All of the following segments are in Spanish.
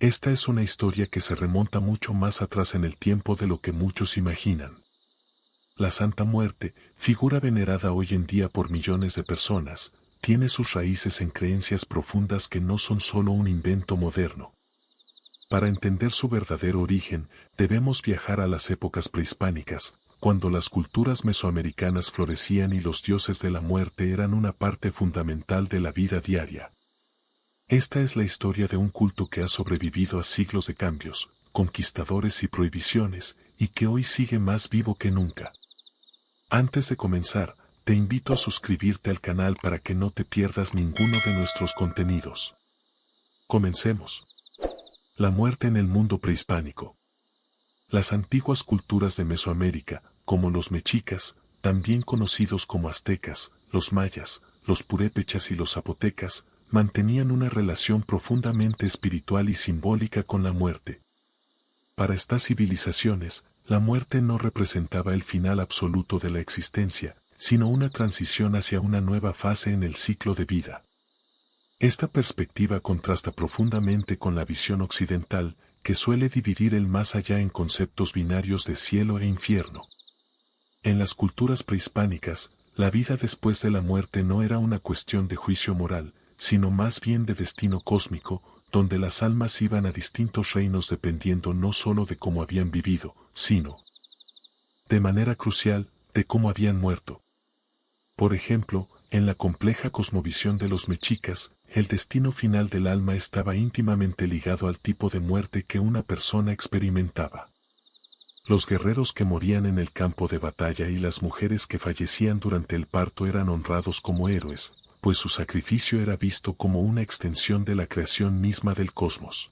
Esta es una historia que se remonta mucho más atrás en el tiempo de lo que muchos imaginan. La Santa Muerte, figura venerada hoy en día por millones de personas, tiene sus raíces en creencias profundas que no son solo un invento moderno. Para entender su verdadero origen, debemos viajar a las épocas prehispánicas, cuando las culturas mesoamericanas florecían y los dioses de la muerte eran una parte fundamental de la vida diaria. Esta es la historia de un culto que ha sobrevivido a siglos de cambios, conquistadores y prohibiciones, y que hoy sigue más vivo que nunca. Antes de comenzar, te invito a suscribirte al canal para que no te pierdas ninguno de nuestros contenidos. Comencemos. La muerte en el mundo prehispánico. Las antiguas culturas de Mesoamérica, como los mexicas, también conocidos como aztecas, los mayas, los purépechas y los zapotecas, mantenían una relación profundamente espiritual y simbólica con la muerte. Para estas civilizaciones, la muerte no representaba el final absoluto de la existencia, sino una transición hacia una nueva fase en el ciclo de vida. Esta perspectiva contrasta profundamente con la visión occidental, que suele dividir el más allá en conceptos binarios de cielo e infierno. En las culturas prehispánicas, la vida después de la muerte no era una cuestión de juicio moral, sino más bien de destino cósmico, donde las almas iban a distintos reinos dependiendo no solo de cómo habían vivido, sino, de manera crucial, de cómo habían muerto. Por ejemplo, en la compleja cosmovisión de los mexicas, el destino final del alma estaba íntimamente ligado al tipo de muerte que una persona experimentaba. Los guerreros que morían en el campo de batalla y las mujeres que fallecían durante el parto eran honrados como héroes, pues su sacrificio era visto como una extensión de la creación misma del cosmos.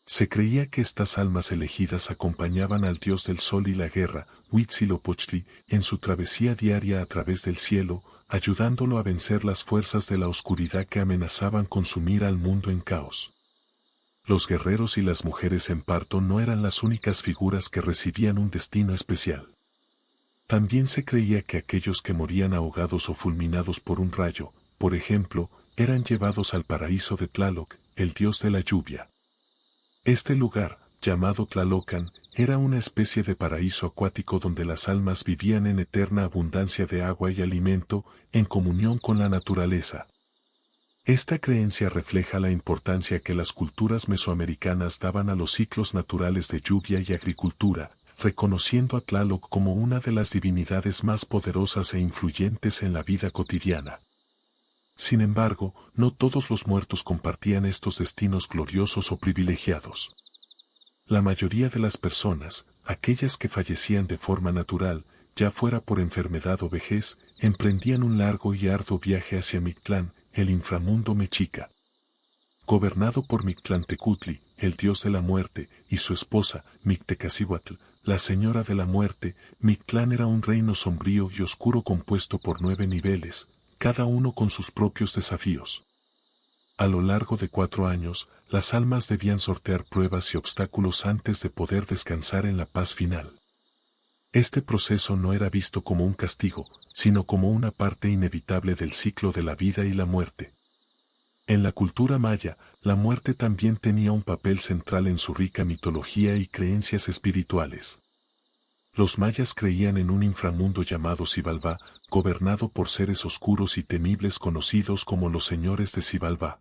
Se creía que estas almas elegidas acompañaban al dios del sol y la guerra, Huitzilopochtli, en su travesía diaria a través del cielo, ayudándolo a vencer las fuerzas de la oscuridad que amenazaban consumir al mundo en caos. Los guerreros y las mujeres en parto no eran las únicas figuras que recibían un destino especial. También se creía que aquellos que morían ahogados o fulminados por un rayo, por ejemplo, eran llevados al paraíso de Tlaloc, el dios de la lluvia. Este lugar, llamado Tlalocan, era una especie de paraíso acuático donde las almas vivían en eterna abundancia de agua y alimento, en comunión con la naturaleza. Esta creencia refleja la importancia que las culturas mesoamericanas daban a los ciclos naturales de lluvia y agricultura, reconociendo a Tlaloc como una de las divinidades más poderosas e influyentes en la vida cotidiana. Sin embargo, no todos los muertos compartían estos destinos gloriosos o privilegiados. La mayoría de las personas, aquellas que fallecían de forma natural, ya fuera por enfermedad o vejez, emprendían un largo y arduo viaje hacia Mictlán, el inframundo mexica. Gobernado por Mictlantecutli, el dios de la muerte, y su esposa, Mictecacihuatl, la señora de la muerte, Mictlán era un reino sombrío y oscuro compuesto por 9 niveles, cada uno con sus propios desafíos. A lo largo de 4 años, las almas debían sortear pruebas y obstáculos antes de poder descansar en la paz final. Este proceso no era visto como un castigo, sino como una parte inevitable del ciclo de la vida y la muerte. En la cultura maya, la muerte también tenía un papel central en su rica mitología y creencias espirituales. Los mayas creían en un inframundo llamado Xibalbá, gobernado por seres oscuros y temibles conocidos como los señores de Xibalbá.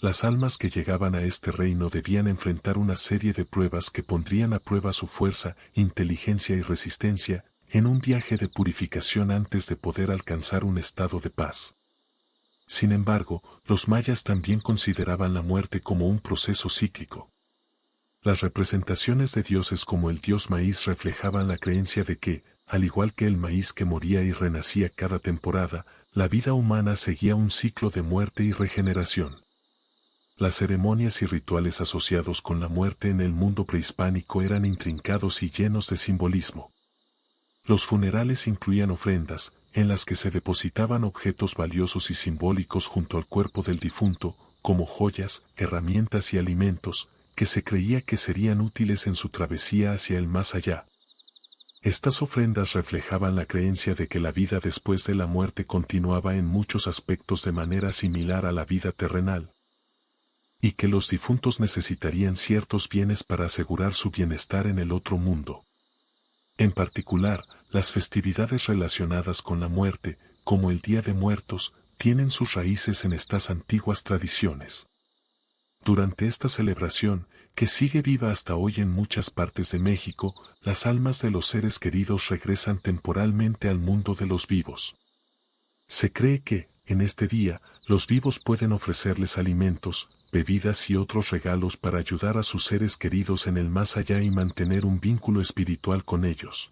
Las almas que llegaban a este reino debían enfrentar una serie de pruebas que pondrían a prueba su fuerza, inteligencia y resistencia, en un viaje de purificación antes de poder alcanzar un estado de paz. Sin embargo, los mayas también consideraban la muerte como un proceso cíclico. Las representaciones de dioses como el dios maíz reflejaban la creencia de que, al igual que el maíz que moría y renacía cada temporada, la vida humana seguía un ciclo de muerte y regeneración. Las ceremonias y rituales asociados con la muerte en el mundo prehispánico eran intrincados y llenos de simbolismo. Los funerales incluían ofrendas, en las que se depositaban objetos valiosos y simbólicos junto al cuerpo del difunto, como joyas, herramientas y alimentos, que se creía que serían útiles en su travesía hacia el más allá. Estas ofrendas reflejaban la creencia de que la vida después de la muerte continuaba en muchos aspectos de manera similar a la vida terrenal. y que los difuntos necesitarían ciertos bienes para asegurar su bienestar en el otro mundo. En particular, las festividades relacionadas con la muerte, como el Día de Muertos, tienen sus raíces en estas antiguas tradiciones. Durante esta celebración, que sigue viva hasta hoy en muchas partes de México, las almas de los seres queridos regresan temporalmente al mundo de los vivos. Se cree que, en este día, los vivos pueden ofrecerles alimentos, bebidas y otros regalos para ayudar a sus seres queridos en el más allá y mantener un vínculo espiritual con ellos.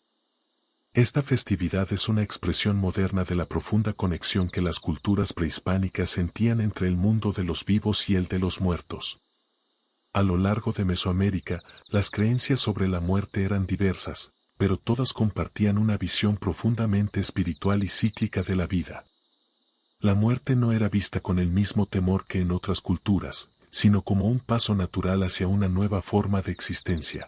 Esta festividad es una expresión moderna de la profunda conexión que las culturas prehispánicas sentían entre el mundo de los vivos y el de los muertos. A lo largo de Mesoamérica, las creencias sobre la muerte eran diversas, pero todas compartían una visión profundamente espiritual y cíclica de la vida. La muerte no era vista con el mismo temor que en otras culturas, sino como un paso natural hacia una nueva forma de existencia.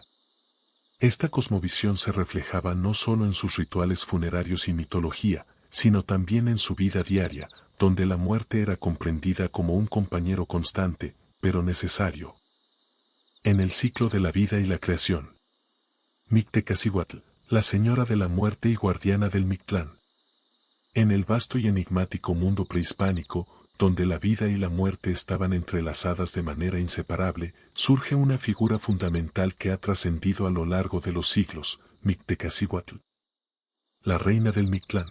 Esta cosmovisión se reflejaba no solo en sus rituales funerarios y mitología, sino también en su vida diaria, donde la muerte era comprendida como un compañero constante, pero necesario. En el ciclo de la vida y la creación. Mictecacihuatl, la señora de la muerte y guardiana del Mictlán. En el vasto y enigmático mundo prehispánico, donde la vida y la muerte estaban entrelazadas de manera inseparable, surge una figura fundamental que ha trascendido a lo largo de los siglos, Mictecacihuatl, la reina del Mictlán.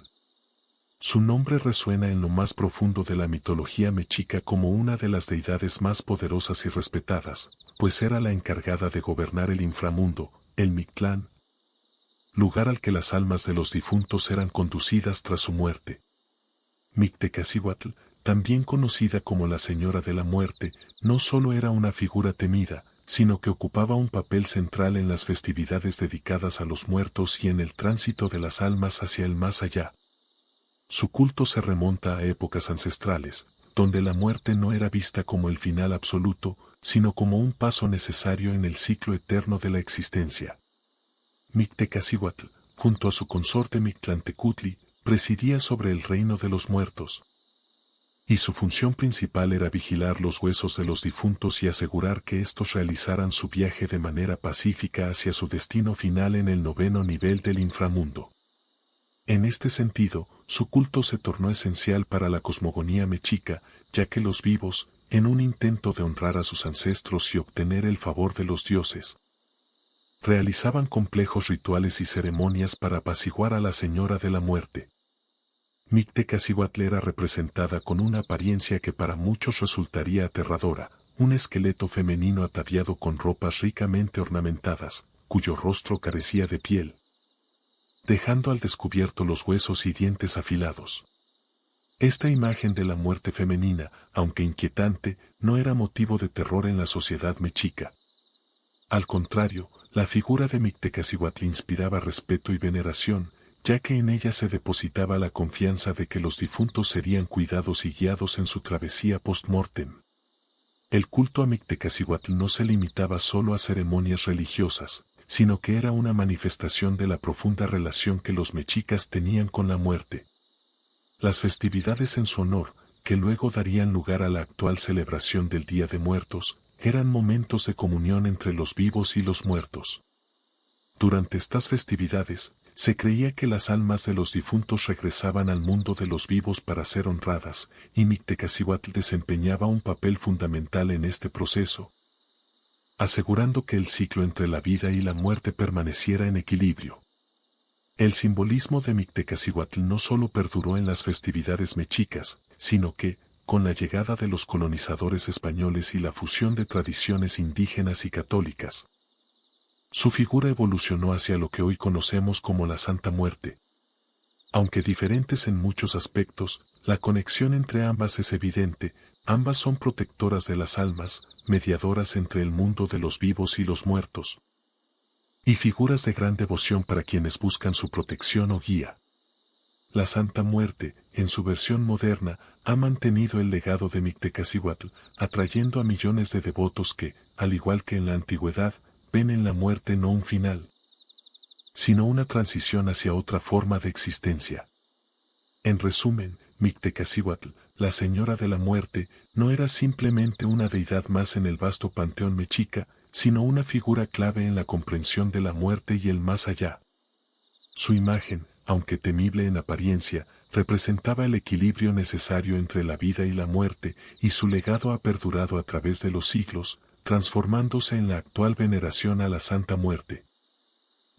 Su nombre resuena en lo más profundo de la mitología mexica como una de las deidades más poderosas y respetadas, pues era la encargada de gobernar el inframundo, el Mictlán, lugar al que las almas de los difuntos eran conducidas tras su muerte. Mictecacihuatl, también conocida como la Señora de la Muerte, no solo era una figura temida, sino que ocupaba un papel central en las festividades dedicadas a los muertos y en el tránsito de las almas hacia el más allá. Su culto se remonta a épocas ancestrales, donde la muerte no era vista como el final absoluto, sino como un paso necesario en el ciclo eterno de la existencia. Mictecacihuatl, junto a su consorte Mictlantecutli, presidía sobre el reino de los muertos, y su función principal era vigilar los huesos de los difuntos y asegurar que éstos realizaran su viaje de manera pacífica hacia su destino final en el 9º nivel del inframundo. En este sentido, su culto se tornó esencial para la cosmogonía mexica, ya que los vivos, en un intento de honrar a sus ancestros y obtener el favor de los dioses, realizaban complejos rituales y ceremonias para apaciguar a la Señora de la Muerte. Mictecacihuatl era representada con una apariencia que para muchos resultaría aterradora, un esqueleto femenino ataviado con ropas ricamente ornamentadas, cuyo rostro carecía de piel, dejando al descubierto los huesos y dientes afilados. Esta imagen de la muerte femenina, aunque inquietante, no era motivo de terror en la sociedad mexica. Al contrario, la figura de Mictecacihuatl inspiraba respeto y veneración, ya que en ella se depositaba la confianza de que los difuntos serían cuidados y guiados en su travesía post-mortem. El culto a Mictecacihuatl no se limitaba solo a ceremonias religiosas, sino que era una manifestación de la profunda relación que los mexicas tenían con la muerte. Las festividades en su honor, que luego darían lugar a la actual celebración del Día de Muertos, eran momentos de comunión entre los vivos y los muertos. Durante estas festividades, se creía que las almas de los difuntos regresaban al mundo de los vivos para ser honradas, y Mictecacihuatl desempeñaba un papel fundamental en este proceso, asegurando que el ciclo entre la vida y la muerte permaneciera en equilibrio. El simbolismo de Mictecacihuatl no solo perduró en las festividades mexicas, sino que, con la llegada de los colonizadores españoles y la fusión de tradiciones indígenas y católicas, su figura evolucionó hacia lo que hoy conocemos como la Santa Muerte. Aunque diferentes en muchos aspectos, la conexión entre ambas es evidente, ambas son protectoras de las almas, mediadoras entre el mundo de los vivos y los muertos, y figuras de gran devoción para quienes buscan su protección o guía. La Santa Muerte, en su versión moderna, ha mantenido el legado de Mictecacihuatl, atrayendo a millones de devotos que, al igual que en la antigüedad, ven en la muerte no un final, sino una transición hacia otra forma de existencia. En resumen, Mictecacihuatl, la Señora de la Muerte no era simplemente una deidad más en el vasto panteón mexica, sino una figura clave en la comprensión de la muerte y el más allá. Su imagen, aunque temible en apariencia, representaba el equilibrio necesario entre la vida y la muerte, y su legado ha perdurado a través de los siglos, transformándose en la actual veneración a la Santa Muerte.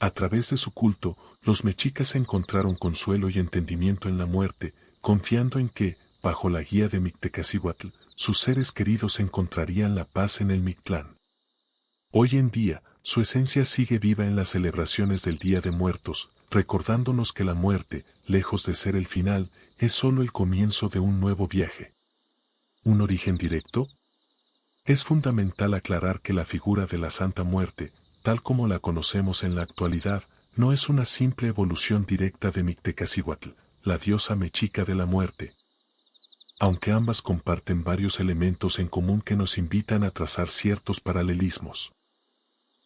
A través de su culto, los mexicas encontraron consuelo y entendimiento en la muerte, confiando en que, bajo la guía de Mictecacihuatl, sus seres queridos encontrarían la paz en el Mictlán. Hoy en día, su esencia sigue viva en las celebraciones del Día de Muertos, recordándonos que la muerte, lejos de ser el final, es solo el comienzo de un nuevo viaje. ¿Un origen directo? Es fundamental aclarar que la figura de la Santa Muerte, tal como la conocemos en la actualidad, no es una simple evolución directa de Mictecacihuatl, la diosa mexica de la muerte. Aunque ambas comparten varios elementos en común que nos invitan a trazar ciertos paralelismos.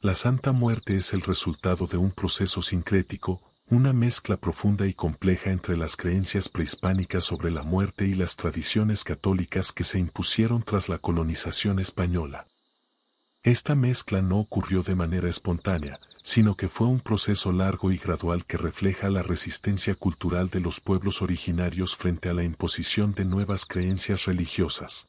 La Santa Muerte es el resultado de un proceso sincrético, una mezcla profunda y compleja entre las creencias prehispánicas sobre la muerte y las tradiciones católicas que se impusieron tras la colonización española. Esta mezcla no ocurrió de manera espontánea, sino que fue un proceso largo y gradual que refleja la resistencia cultural de los pueblos originarios frente a la imposición de nuevas creencias religiosas.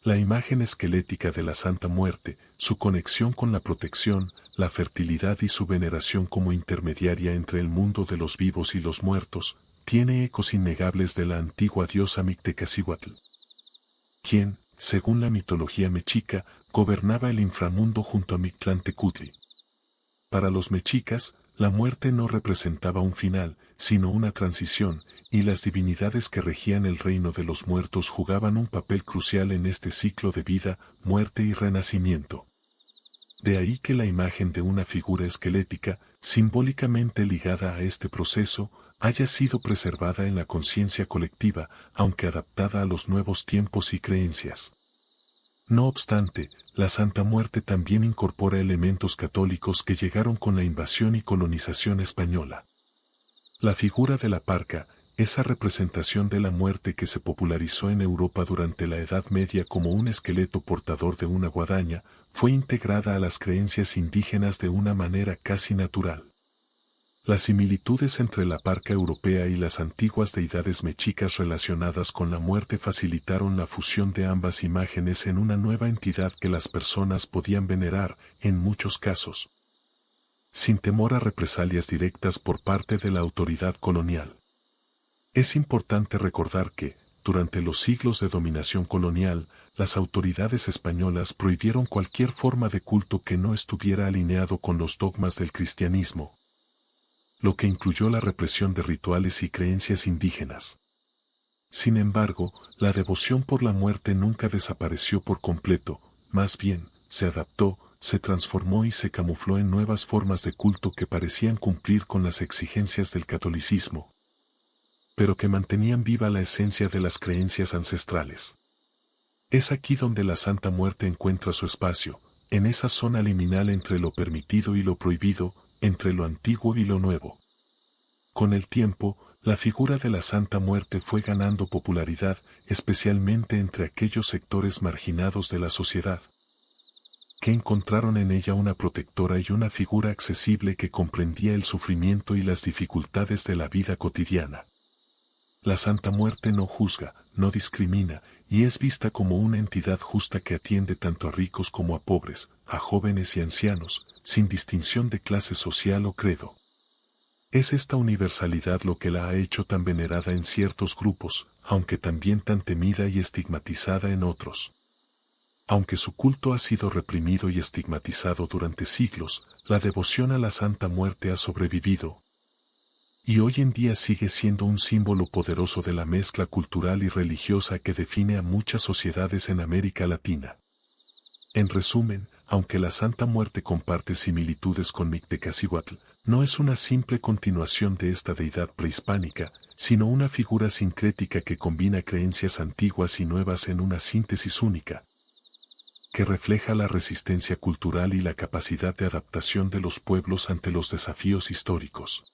La imagen esquelética de la Santa Muerte, su conexión con la protección, la fertilidad y su veneración como intermediaria entre el mundo de los vivos y los muertos, tiene ecos innegables de la antigua diosa Mictecacihuatl, quien, según la mitología mexica, gobernaba el inframundo junto a Mictlantecutli. Para los mexicas, la muerte no representaba un final, sino una transición, y las divinidades que regían el reino de los muertos jugaban un papel crucial en este ciclo de vida, muerte y renacimiento. De ahí que la imagen de una figura esquelética, simbólicamente ligada a este proceso, haya sido preservada en la conciencia colectiva, aunque adaptada a los nuevos tiempos y creencias. No obstante, la Santa Muerte también incorpora elementos católicos que llegaron con la invasión y colonización española. La figura de la parca, esa representación de la muerte que se popularizó en Europa durante la Edad Media como un esqueleto portador de una guadaña, fue integrada a las creencias indígenas de una manera casi natural. Las similitudes entre la parca europea y las antiguas deidades mexicas relacionadas con la muerte facilitaron la fusión de ambas imágenes en una nueva entidad que las personas podían venerar, en muchos casos, sin temor a represalias directas por parte de la autoridad colonial. Es importante recordar que, durante los siglos de dominación colonial, las autoridades españolas prohibieron cualquier forma de culto que no estuviera alineado con los dogmas del cristianismo, lo que incluyó la represión de rituales y creencias indígenas. Sin embargo, la devoción por la muerte nunca desapareció por completo, más bien, se adaptó, se transformó y se camufló en nuevas formas de culto que parecían cumplir con las exigencias del catolicismo, pero que mantenían viva la esencia de las creencias ancestrales. Es aquí donde la Santa Muerte encuentra su espacio, en esa zona liminal entre lo permitido y lo prohibido, entre lo antiguo y lo nuevo. Con el tiempo, la figura de la Santa Muerte fue ganando popularidad, especialmente entre aquellos sectores marginados de la sociedad, que encontraron en ella una protectora y una figura accesible que comprendía el sufrimiento y las dificultades de la vida cotidiana. La Santa Muerte no juzga, no discrimina, y es vista como una entidad justa que atiende tanto a ricos como a pobres, a jóvenes y ancianos, sin distinción de clase social o credo. Es esta universalidad lo que la ha hecho tan venerada en ciertos grupos, aunque también tan temida y estigmatizada en otros. Aunque su culto ha sido reprimido y estigmatizado durante siglos, la devoción a la Santa Muerte ha sobrevivido, y hoy en día sigue siendo un símbolo poderoso de la mezcla cultural y religiosa que define a muchas sociedades en América Latina. En resumen, aunque la Santa Muerte comparte similitudes con Mictecacihuatl, no es una simple continuación de esta deidad prehispánica, sino una figura sincrética que combina creencias antiguas y nuevas en una síntesis única, que refleja la resistencia cultural y la capacidad de adaptación de los pueblos ante los desafíos históricos.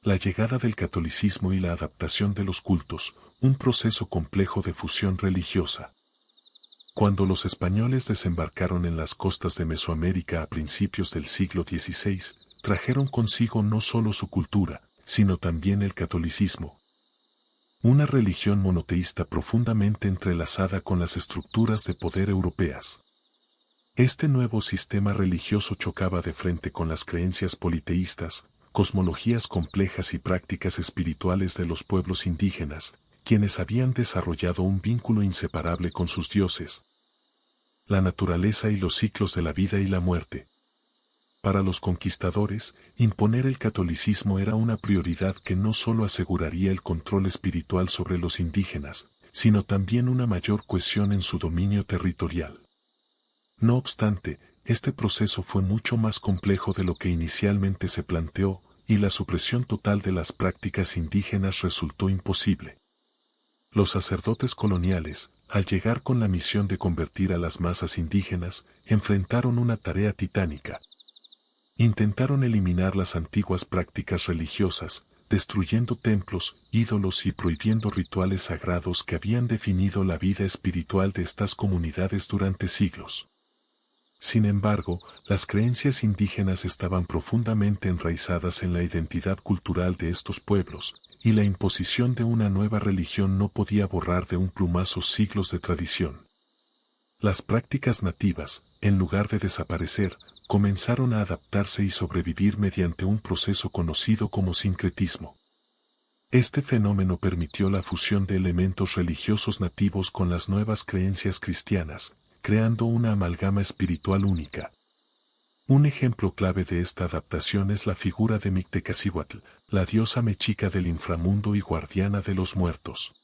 La llegada del catolicismo y la adaptación de los cultos, un proceso complejo de fusión religiosa. Cuando los españoles desembarcaron en las costas de Mesoamérica a principios del siglo XVI, trajeron consigo no solo su cultura, sino también el catolicismo. Una religión monoteísta profundamente entrelazada con las estructuras de poder europeas. Este nuevo sistema religioso chocaba de frente con las creencias politeístas, cosmologías complejas y prácticas espirituales de los pueblos indígenas, quienes habían desarrollado un vínculo inseparable con sus dioses, la naturaleza y los ciclos de la vida y la muerte. Para los conquistadores, imponer el catolicismo era una prioridad que no solo aseguraría el control espiritual sobre los indígenas, sino también una mayor cohesión en su dominio territorial. No obstante, este proceso fue mucho más complejo de lo que inicialmente se planteó, y la supresión total de las prácticas indígenas resultó imposible. Los sacerdotes coloniales, al llegar con la misión de convertir a las masas indígenas, enfrentaron una tarea titánica. Intentaron eliminar las antiguas prácticas religiosas, destruyendo templos, ídolos y prohibiendo rituales sagrados que habían definido la vida espiritual de estas comunidades durante siglos. Sin embargo, las creencias indígenas estaban profundamente enraizadas en la identidad cultural de estos pueblos, y la imposición de una nueva religión no podía borrar de un plumazo siglos de tradición. Las prácticas nativas, en lugar de desaparecer, comenzaron a adaptarse y sobrevivir mediante un proceso conocido como sincretismo. Este fenómeno permitió la fusión de elementos religiosos nativos con las nuevas creencias cristianas, creando una amalgama espiritual única. Un ejemplo clave de esta adaptación es la figura de Mictecacihuatl, la diosa mexica del inframundo y guardiana de los muertos.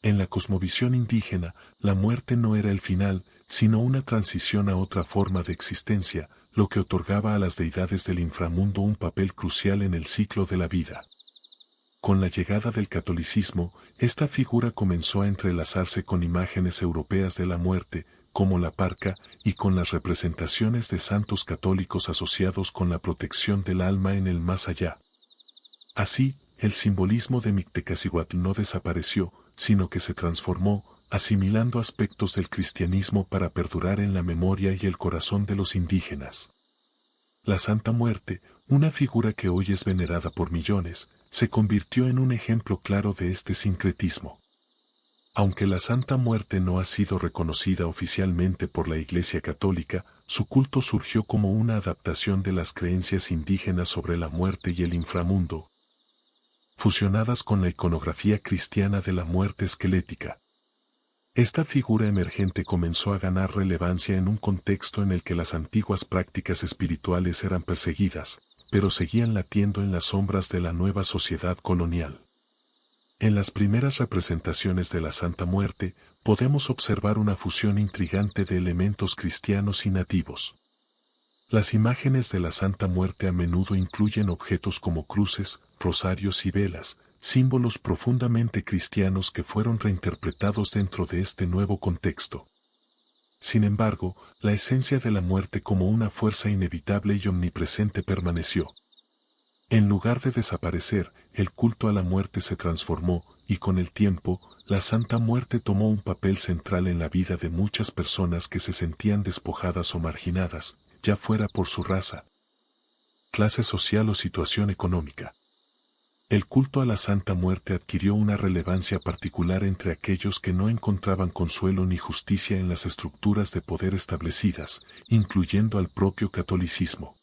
En la cosmovisión indígena, la muerte no era el final, sino una transición a otra forma de existencia, lo que otorgaba a las deidades del inframundo un papel crucial en el ciclo de la vida. Con la llegada del catolicismo, esta figura comenzó a entrelazarse con imágenes europeas de la muerte, como la parca, y con las representaciones de santos católicos asociados con la protección del alma en el más allá. Así, el simbolismo de Mictecacihuatl no desapareció, sino que se transformó, asimilando aspectos del cristianismo para perdurar en la memoria y el corazón de los indígenas. La Santa Muerte, una figura que hoy es venerada por millones, se convirtió en un ejemplo claro de este sincretismo. Aunque la Santa Muerte no ha sido reconocida oficialmente por la Iglesia Católica, su culto surgió como una adaptación de las creencias indígenas sobre la muerte y el inframundo, fusionadas con la iconografía cristiana de la muerte esquelética. Esta figura emergente comenzó a ganar relevancia en un contexto en el que las antiguas prácticas espirituales eran perseguidas, pero seguían latiendo en las sombras de la nueva sociedad colonial. En las primeras representaciones de la Santa Muerte, podemos observar una fusión intrigante de elementos cristianos y nativos. Las imágenes de la Santa Muerte a menudo incluyen objetos como cruces, rosarios y velas, símbolos profundamente cristianos que fueron reinterpretados dentro de este nuevo contexto. Sin embargo, la esencia de la muerte como una fuerza inevitable y omnipresente permaneció. En lugar de desaparecer, el culto a la muerte se transformó, y con el tiempo, la Santa Muerte tomó un papel central en la vida de muchas personas que se sentían despojadas o marginadas, ya fuera por su raza, clase social o situación económica. El culto a la Santa Muerte adquirió una relevancia particular entre aquellos que no encontraban consuelo ni justicia en las estructuras de poder establecidas, incluyendo al propio catolicismo.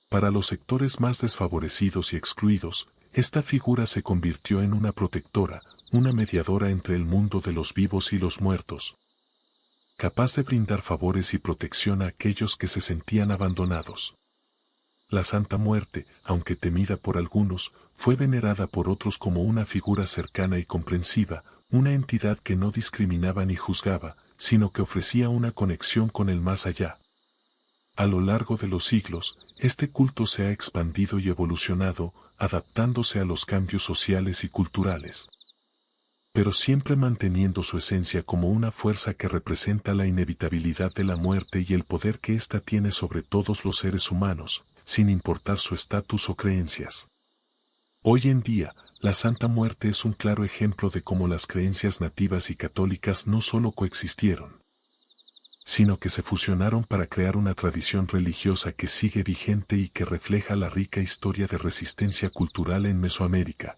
Para los sectores más desfavorecidos y excluidos, esta figura se convirtió en una protectora, una mediadora entre el mundo de los vivos y los muertos, capaz de brindar favores y protección a aquellos que se sentían abandonados. La Santa Muerte, aunque temida por algunos, fue venerada por otros como una figura cercana y comprensiva, una entidad que no discriminaba ni juzgaba, sino que ofrecía una conexión con el más allá. A lo largo de los siglos, este culto se ha expandido y evolucionado, adaptándose a los cambios sociales y culturales, pero siempre manteniendo su esencia como una fuerza que representa la inevitabilidad de la muerte y el poder que ésta tiene sobre todos los seres humanos, sin importar su estatus o creencias. Hoy en día, la Santa Muerte es un claro ejemplo de cómo las creencias nativas y católicas no solo coexistieron, sino que se fusionaron para crear una tradición religiosa que sigue vigente y que refleja la rica historia de resistencia cultural en Mesoamérica.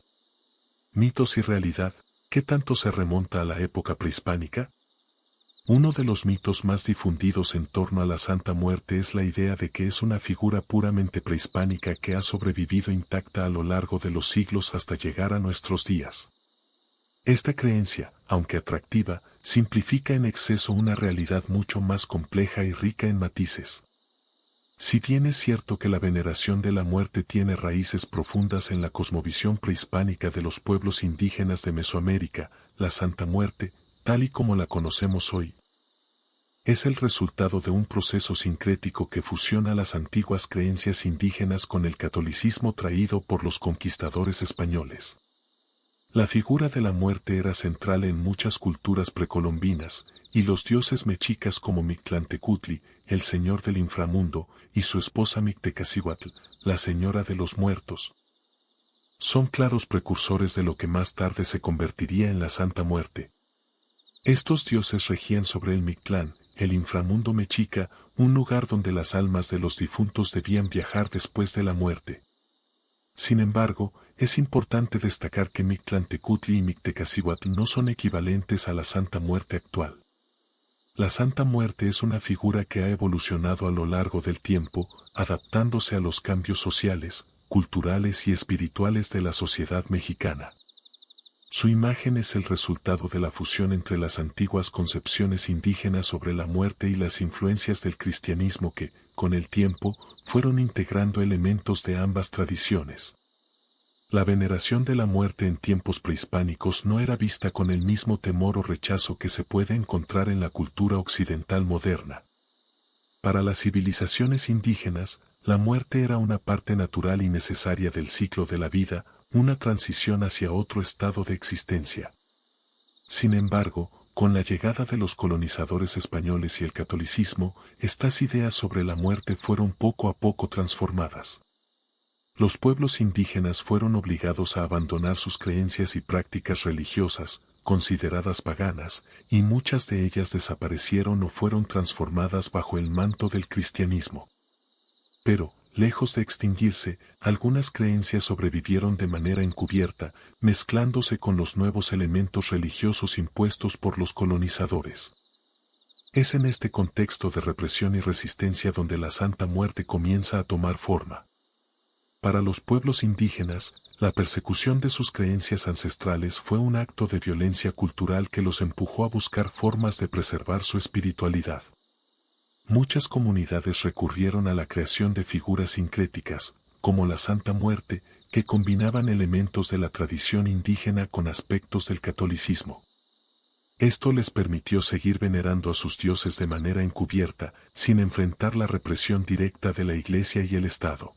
Mitos y realidad, ¿qué tanto se remonta a la época prehispánica? Uno de los mitos más difundidos en torno a la Santa Muerte es la idea de que es una figura puramente prehispánica que ha sobrevivido intacta a lo largo de los siglos hasta llegar a nuestros días. Esta creencia, aunque atractiva, simplifica en exceso una realidad mucho más compleja y rica en matices. Si bien es cierto que la veneración de la muerte tiene raíces profundas en la cosmovisión prehispánica de los pueblos indígenas de Mesoamérica, la Santa Muerte, tal y como la conocemos hoy, es el resultado de un proceso sincrético que fusiona las antiguas creencias indígenas con el catolicismo traído por los conquistadores españoles. La figura de la muerte era central en muchas culturas precolombinas, y los dioses mexicas como Mictlantecutli, el señor del inframundo, y su esposa Mictecacihuatl, la señora de los muertos, son claros precursores de lo que más tarde se convertiría en la Santa Muerte. Estos dioses regían sobre el Mictlán, el inframundo mexica, un lugar donde las almas de los difuntos debían viajar después de la muerte. Sin embargo, es importante destacar que Mictlantecutli y Mictecacihuatl no son equivalentes a la Santa Muerte actual. La Santa Muerte es una figura que ha evolucionado a lo largo del tiempo, adaptándose a los cambios sociales, culturales y espirituales de la sociedad mexicana. Su imagen es el resultado de la fusión entre las antiguas concepciones indígenas sobre la muerte y las influencias del cristianismo que, con el tiempo, fueron integrando elementos de ambas tradiciones. La veneración de la muerte en tiempos prehispánicos no era vista con el mismo temor o rechazo que se puede encontrar en la cultura occidental moderna. Para las civilizaciones indígenas, la muerte era una parte natural y necesaria del ciclo de la vida, una transición hacia otro estado de existencia. Sin embargo, con la llegada de los colonizadores españoles y el catolicismo, estas ideas sobre la muerte fueron poco a poco transformadas. Los pueblos indígenas fueron obligados a abandonar sus creencias y prácticas religiosas, consideradas paganas, y muchas de ellas desaparecieron o fueron transformadas bajo el manto del cristianismo. Pero, lejos de extinguirse, algunas creencias sobrevivieron de manera encubierta, mezclándose con los nuevos elementos religiosos impuestos por los colonizadores. Es en este contexto de represión y resistencia donde la Santa Muerte comienza a tomar forma. Para los pueblos indígenas, la persecución de sus creencias ancestrales fue un acto de violencia cultural que los empujó a buscar formas de preservar su espiritualidad. Muchas comunidades recurrieron a la creación de figuras sincréticas, como la Santa Muerte, que combinaban elementos de la tradición indígena con aspectos del catolicismo. Esto les permitió seguir venerando a sus dioses de manera encubierta, sin enfrentar la represión directa de la Iglesia y el Estado.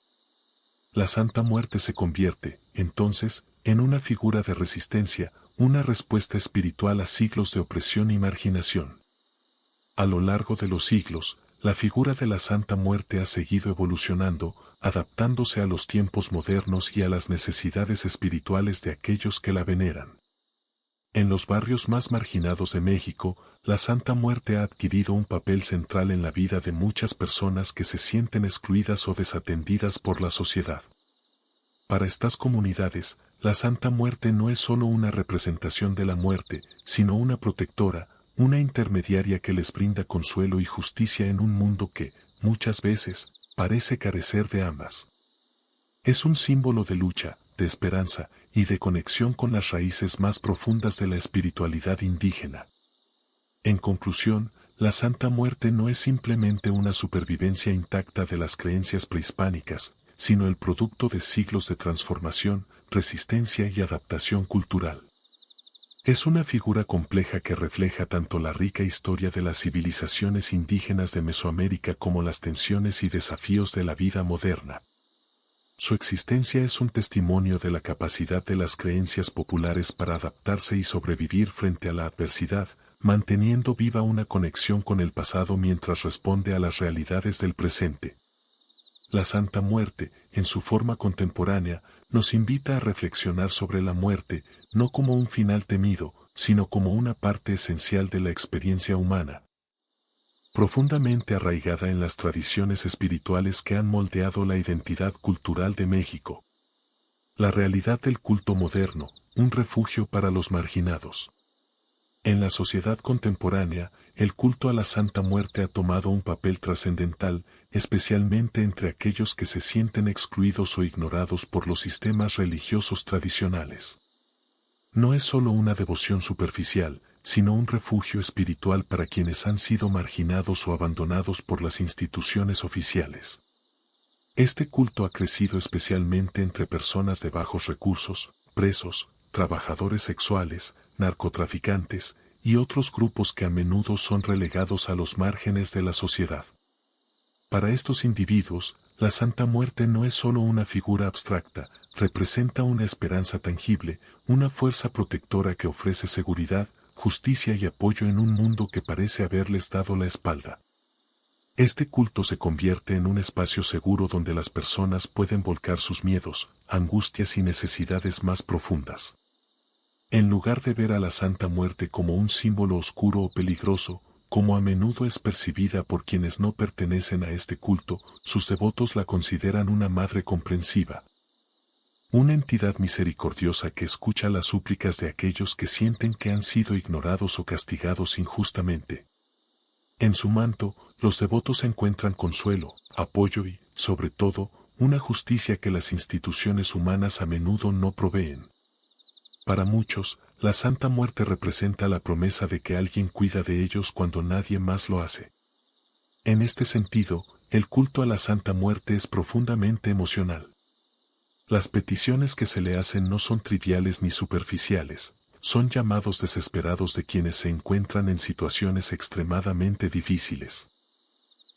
La Santa Muerte se convierte, entonces, en una figura de resistencia, una respuesta espiritual a siglos de opresión y marginación. A lo largo de los siglos, la figura de la Santa Muerte ha seguido evolucionando, adaptándose a los tiempos modernos y a las necesidades espirituales de aquellos que la veneran. En los barrios más marginados de México, la Santa Muerte ha adquirido un papel central en la vida de muchas personas que se sienten excluidas o desatendidas por la sociedad. Para estas comunidades, la Santa Muerte no es solo una representación de la muerte, sino una protectora, una intermediaria que les brinda consuelo y justicia en un mundo que, muchas veces, parece carecer de ambas. Es un símbolo de lucha, de esperanza, y de conexión con las raíces más profundas de la espiritualidad indígena. En conclusión, la Santa Muerte no es simplemente una supervivencia intacta de las creencias prehispánicas, sino el producto de siglos de transformación, resistencia y adaptación cultural. Es una figura compleja que refleja tanto la rica historia de las civilizaciones indígenas de Mesoamérica como las tensiones y desafíos de la vida moderna. Su existencia es un testimonio de la capacidad de las creencias populares para adaptarse y sobrevivir frente a la adversidad, manteniendo viva una conexión con el pasado mientras responde a las realidades del presente. La Santa Muerte, en su forma contemporánea, nos invita a reflexionar sobre la muerte, no como un final temido, sino como una parte esencial de la experiencia humana, profundamente arraigada en las tradiciones espirituales que han moldeado la identidad cultural de México. La realidad del culto moderno, un refugio para los marginados. En la sociedad contemporánea, el culto a la Santa Muerte ha tomado un papel trascendental, especialmente entre aquellos que se sienten excluidos o ignorados por los sistemas religiosos tradicionales. No es solo una devoción superficial, sino un refugio espiritual para quienes han sido marginados o abandonados por las instituciones oficiales. Este culto ha crecido especialmente entre personas de bajos recursos, presos, trabajadores sexuales, narcotraficantes, y otros grupos que a menudo son relegados a los márgenes de la sociedad. Para estos individuos, la Santa Muerte no es solo una figura abstracta, representa una esperanza tangible, una fuerza protectora que ofrece seguridad, justicia y apoyo en un mundo que parece haberles dado la espalda. Este culto se convierte en un espacio seguro donde las personas pueden volcar sus miedos, angustias y necesidades más profundas. En lugar de ver a la Santa Muerte como un símbolo oscuro o peligroso, como a menudo es percibida por quienes no pertenecen a este culto, sus devotos la consideran una madre comprensiva. Una entidad misericordiosa que escucha las súplicas de aquellos que sienten que han sido ignorados o castigados injustamente. En su manto, los devotos encuentran consuelo, apoyo y, sobre todo, una justicia que las instituciones humanas a menudo no proveen. Para muchos, la Santa Muerte representa la promesa de que alguien cuida de ellos cuando nadie más lo hace. En este sentido, el culto a la Santa Muerte es profundamente emocional. Las peticiones que se le hacen no son triviales ni superficiales, son llamados desesperados de quienes se encuentran en situaciones extremadamente difíciles.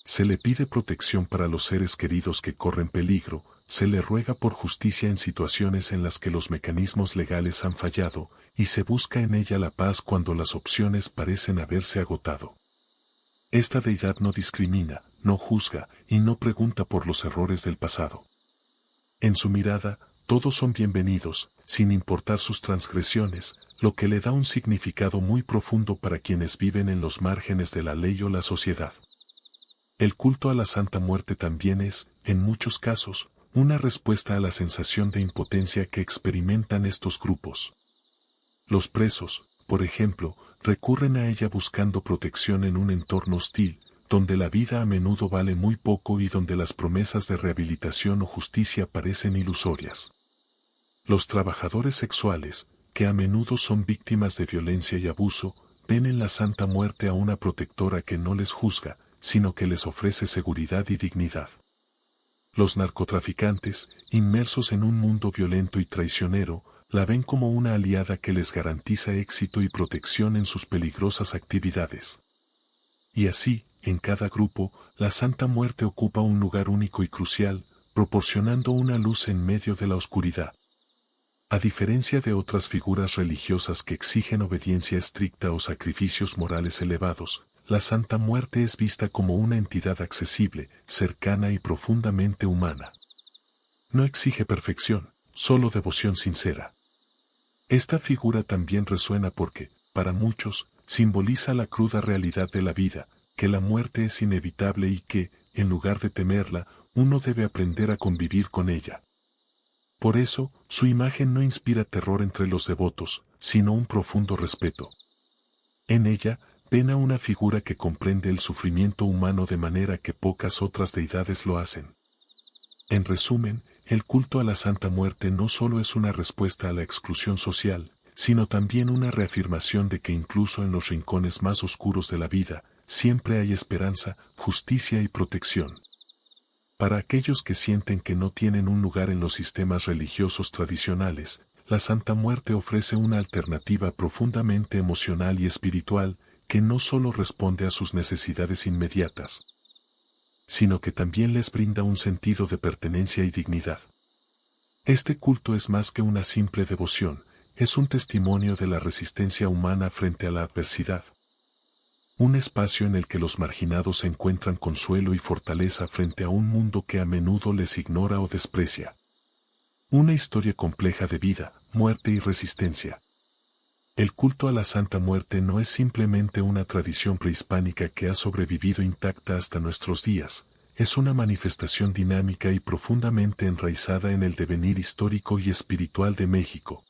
Se le pide protección para los seres queridos que corren peligro, se le ruega por justicia en situaciones en las que los mecanismos legales han fallado, y se busca en ella la paz cuando las opciones parecen haberse agotado. Esta deidad no discrimina, no juzga, y no pregunta por los errores del pasado. En su mirada, todos son bienvenidos, sin importar sus transgresiones, lo que le da un significado muy profundo para quienes viven en los márgenes de la ley o la sociedad. El culto a la Santa Muerte también es, en muchos casos, una respuesta a la sensación de impotencia que experimentan estos grupos. Los presos, por ejemplo, recurren a ella buscando protección en un entorno hostil, donde la vida a menudo vale muy poco y donde las promesas de rehabilitación o justicia parecen ilusorias. Los trabajadores sexuales, que a menudo son víctimas de violencia y abuso, ven en la Santa Muerte a una protectora que no les juzga, sino que les ofrece seguridad y dignidad. Los narcotraficantes, inmersos en un mundo violento y traicionero, la ven como una aliada que les garantiza éxito y protección en sus peligrosas actividades. Y así, en cada grupo, la Santa Muerte ocupa un lugar único y crucial, proporcionando una luz en medio de la oscuridad. A diferencia de otras figuras religiosas que exigen obediencia estricta o sacrificios morales elevados, la Santa Muerte es vista como una entidad accesible, cercana y profundamente humana. No exige perfección, solo devoción sincera. Esta figura también resuena porque, para muchos, simboliza la cruda realidad de la vida, que la muerte es inevitable y que, en lugar de temerla, uno debe aprender a convivir con ella. Por eso, su imagen no inspira terror entre los devotos, sino un profundo respeto. En ella, ven a una figura que comprende el sufrimiento humano de manera que pocas otras deidades lo hacen. En resumen, el culto a la Santa Muerte no solo es una respuesta a la exclusión social, sino también una reafirmación de que incluso en los rincones más oscuros de la vida, siempre hay esperanza, justicia y protección. Para aquellos que sienten que no tienen un lugar en los sistemas religiosos tradicionales, la Santa Muerte ofrece una alternativa profundamente emocional y espiritual, que no solo responde a sus necesidades inmediatas, sino que también les brinda un sentido de pertenencia y dignidad. Este culto es más que una simple devoción, es un testimonio de la resistencia humana frente a la adversidad. un espacio en el que los marginados encuentran consuelo y fortaleza frente a un mundo que a menudo les ignora o desprecia. Una historia compleja de vida, muerte y resistencia. El culto a la Santa Muerte no es simplemente una tradición prehispánica que ha sobrevivido intacta hasta nuestros días, es una manifestación dinámica y profundamente enraizada en el devenir histórico y espiritual de México.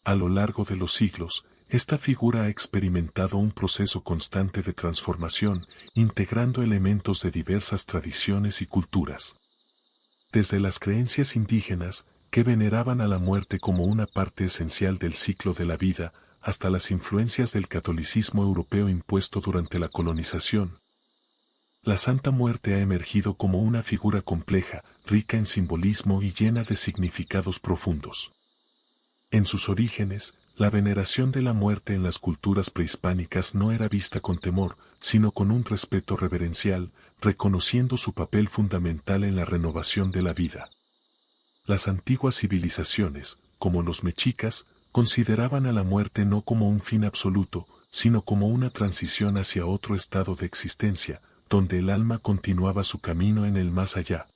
A lo largo de los siglos, esta figura ha experimentado un proceso constante de transformación, integrando elementos de diversas tradiciones y culturas. Desde las creencias indígenas, que veneraban a la muerte como una parte esencial del ciclo de la vida, hasta las influencias del catolicismo europeo impuesto durante la colonización. La Santa Muerte ha emergido como una figura compleja, rica en simbolismo y llena de significados profundos. En sus orígenes, la veneración de la muerte en las culturas prehispánicas no era vista con temor, sino con un respeto reverencial, reconociendo su papel fundamental en la renovación de la vida. Las antiguas civilizaciones, como los mexicas, consideraban a la muerte no como un fin absoluto, sino como una transición hacia otro estado de existencia, donde el alma continuaba su camino en el más allá.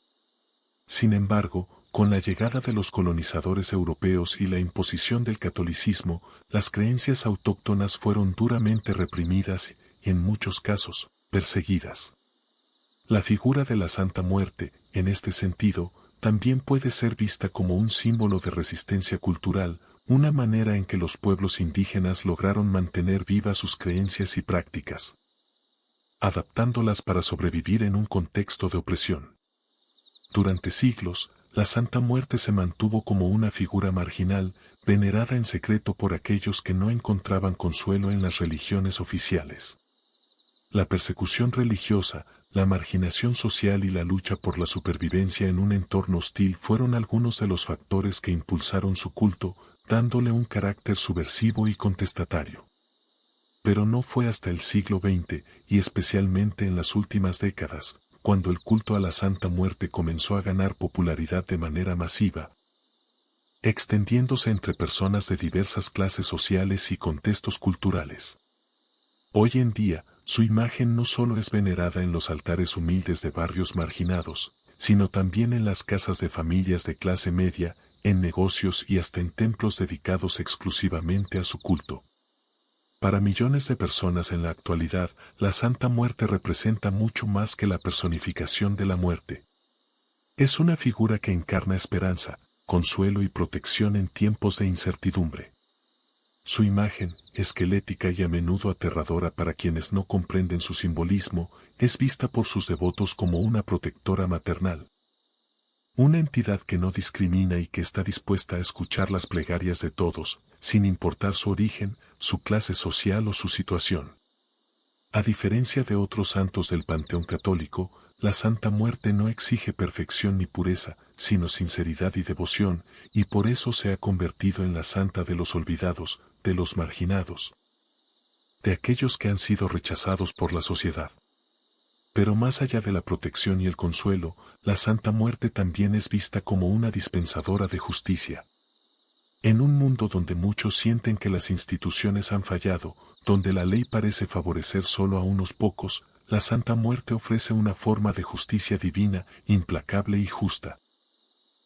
Sin embargo, con la llegada de los colonizadores europeos y la imposición del catolicismo, las creencias autóctonas fueron duramente reprimidas y, en muchos casos, perseguidas. La figura de la Santa Muerte, en este sentido, también puede ser vista como un símbolo de resistencia cultural, una manera en que los pueblos indígenas lograron mantener vivas sus creencias y prácticas, adaptándolas para sobrevivir en un contexto de opresión. Durante siglos, la Santa Muerte se mantuvo como una figura marginal, venerada en secreto por aquellos que no encontraban consuelo en las religiones oficiales. La persecución religiosa, la marginación social y la lucha por la supervivencia en un entorno hostil fueron algunos de los factores que impulsaron su culto, dándole un carácter subversivo y contestatario. Pero no fue hasta el siglo XX, y especialmente en las últimas décadas, cuando el culto a la Santa Muerte comenzó a ganar popularidad de manera masiva, extendiéndose entre personas de diversas clases sociales y contextos culturales. Hoy en día, su imagen no solo es venerada en los altares humildes de barrios marginados, sino también en las casas de familias de clase media, en negocios y hasta en templos dedicados exclusivamente a su culto. Para millones de personas en la actualidad, la Santa Muerte representa mucho más que la personificación de la muerte. Es una figura que encarna esperanza, consuelo y protección en tiempos de incertidumbre. Su imagen, esquelética y a menudo aterradora para quienes no comprenden su simbolismo, es vista por sus devotos como una protectora maternal. Una entidad que no discrimina y que está dispuesta a escuchar las plegarias de todos, sin importar su origen, su clase social o su situación. A diferencia de otros santos del panteón católico, la Santa Muerte no exige perfección ni pureza, sino sinceridad y devoción, y por eso se ha convertido en la santa de los olvidados, de los marginados, de aquellos que han sido rechazados por la sociedad. Pero más allá de la protección y el consuelo, la Santa Muerte también es vista como una dispensadora de justicia. En un mundo donde muchos sienten que las instituciones han fallado, donde la ley parece favorecer solo a unos pocos, la Santa Muerte ofrece una forma de justicia divina, implacable y justa.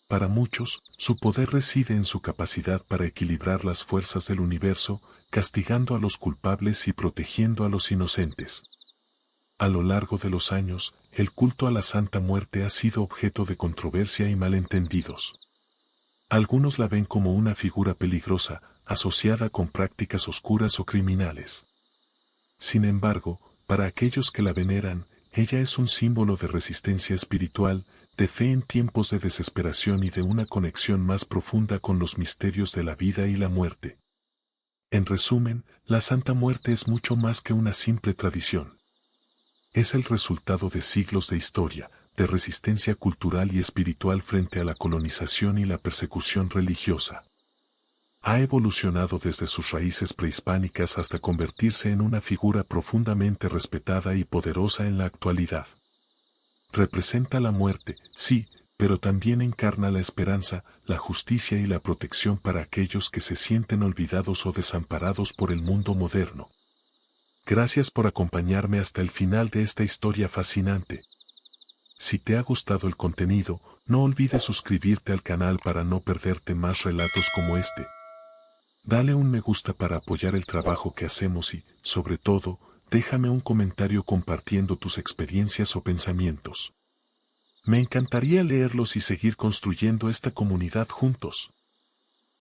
Para muchos, su poder reside en su capacidad para equilibrar las fuerzas del universo, castigando a los culpables y protegiendo a los inocentes. A lo largo de los años, el culto a la Santa Muerte ha sido objeto de controversia y malentendidos. Algunos la ven como una figura peligrosa, asociada con prácticas oscuras o criminales. Sin embargo, para aquellos que la veneran, ella es un símbolo de resistencia espiritual, de fe en tiempos de desesperación y de una conexión más profunda con los misterios de la vida y la muerte. En resumen, la Santa Muerte es mucho más que una simple tradición. Es el resultado de siglos de historia, de resistencia cultural y espiritual frente a la colonización y la persecución religiosa. Ha evolucionado desde sus raíces prehispánicas hasta convertirse en una figura profundamente respetada y poderosa en la actualidad. Representa la muerte, sí, pero también encarna la esperanza, la justicia y la protección para aquellos que se sienten olvidados o desamparados por el mundo moderno. Gracias por acompañarme hasta el final de esta historia fascinante. Si te ha gustado el contenido, no olvides suscribirte al canal para no perderte más relatos como este. Dale un me gusta para apoyar el trabajo que hacemos y, sobre todo, déjame un comentario compartiendo tus experiencias o pensamientos. Me encantaría leerlos y seguir construyendo esta comunidad juntos.